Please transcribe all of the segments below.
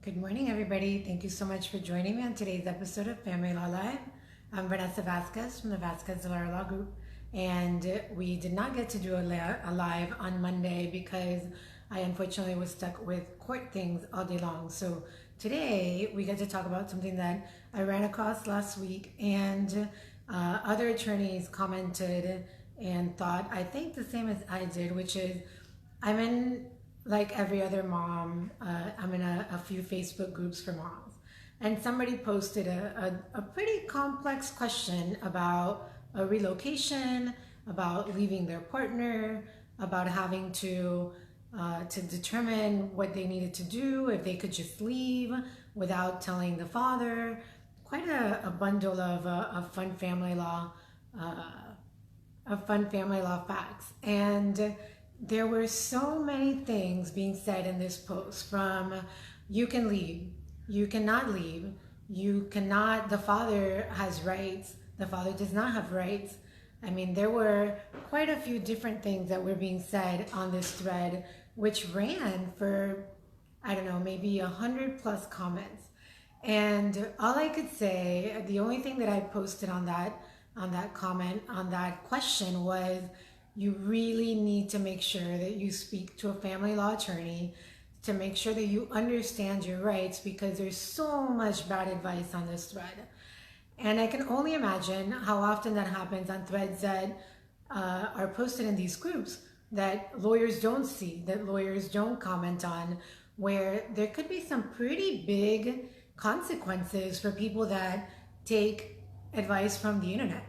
Good morning, everybody. Thank you so much for joining me on today's episode of Family Law Live. I'm Vanessa Vasquez from the Vasquez de Lara Law Group, and we did not get to do a live on Monday because I unfortunately was stuck with court things all day long. So today we get to talk about something that I ran across last week, and other attorneys commented and thought, I think the same as I did, which is I'm in, like every other mom, I'm in a few Facebook groups for moms. And somebody posted a pretty complex question about a relocation, about leaving their partner, about having to determine what they needed to do, if they could just leave without telling the father. Quite a bundle of fun family law facts. And there were so many things being said in this post, from you can leave, you cannot leave, you cannot, the father has rights, the father does not have rights. I mean, there were quite a few different things that were being said on this thread, which ran for, I don't know, maybe 100+ comments. And all I could say, the only thing that I posted on that comment, on that question was, you really need to make sure that you speak to a family law attorney to make sure that you understand your rights, because there's so much bad advice on this thread. And I can only imagine how often that happens on threads that are posted in these groups that lawyers don't see, that lawyers don't comment on, where there could be some pretty big consequences for people that take advice from the internet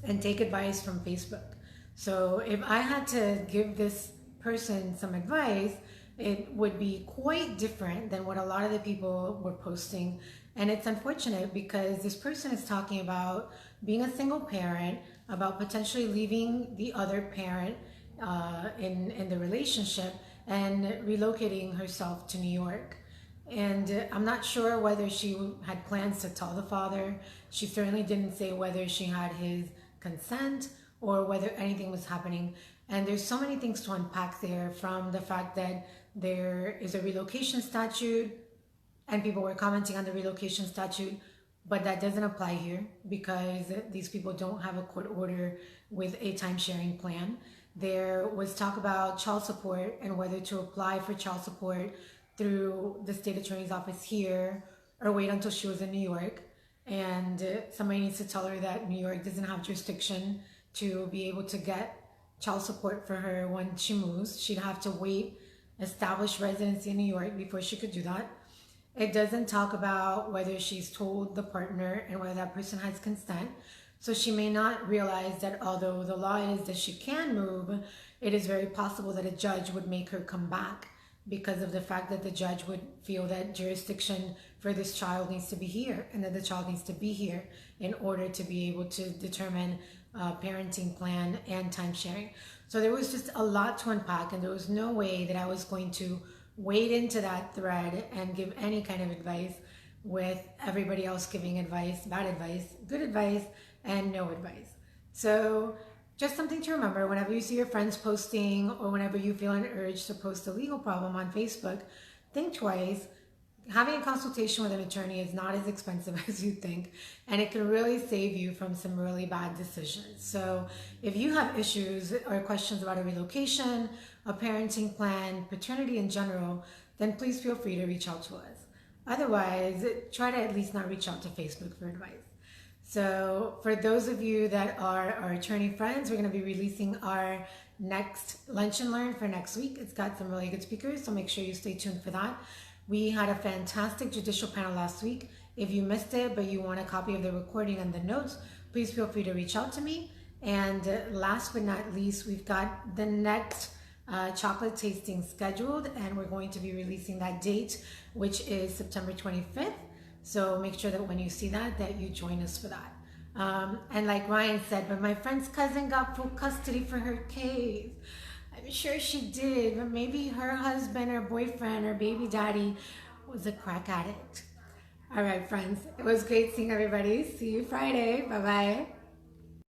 and take advice from Facebook. So if I had to give this person some advice, it would be quite different than what a lot of the people were posting. And it's unfortunate because this person is talking about being a single parent, about potentially leaving the other parent in the relationship and relocating herself to New York. And I'm not sure whether she had plans to tell the father. She certainly didn't say whether she had his consent or whether anything was happening. And there's so many things to unpack there, from the fact that there is a relocation statute and people were commenting on the relocation statute, but that doesn't apply here because these people don't have a court order with a time-sharing plan. There was talk about child support and whether to apply for child support through the state attorney's office here or wait until she was in New York. And somebody needs to tell her that New York doesn't have jurisdiction to be able to get child support for her when she moves. She'd have to wait, establish residency in New York before she could do that. It doesn't talk about whether she's told the partner and whether that person has consent. So she may not realize that although the law is that she can move, it is very possible that a judge would make her come back because of the fact that the judge would feel that jurisdiction for this child needs to be here and that the child needs to be here in order to be able to determine parenting plan and time sharing. So there was just a lot to unpack, and there was no way that I was going to wade into that thread and give any kind of advice with everybody else giving advice, bad advice, good advice, and no advice. So just something to remember whenever you see your friends posting or whenever you feel an urge to post a legal problem on Facebook, think twice. Having a consultation with an attorney is not as expensive as you think, and it can really save you from some really bad decisions. So if you have issues or questions about a relocation, a parenting plan, paternity in general, then please feel free to reach out to us. Otherwise, try to at least not reach out to Facebook for advice. So for those of you that are our attorney friends, we're going to be releasing our next Lunch and Learn for next week. It's got some really good speakers, so make sure you stay tuned for that. We had a fantastic judicial panel last week. If you missed it, but you want a copy of the recording and the notes, please feel free to reach out to me. And last but not least, we've got the next chocolate tasting scheduled, and we're going to be releasing that date, which is September 25th. So make sure that when you see that you join us for that. And like Ryan said, but my friend's cousin got full custody for her case. I'm sure she did, but maybe her husband or boyfriend or baby daddy was a crack addict. All right, friends, it was great seeing everybody. See you Friday. Bye-bye.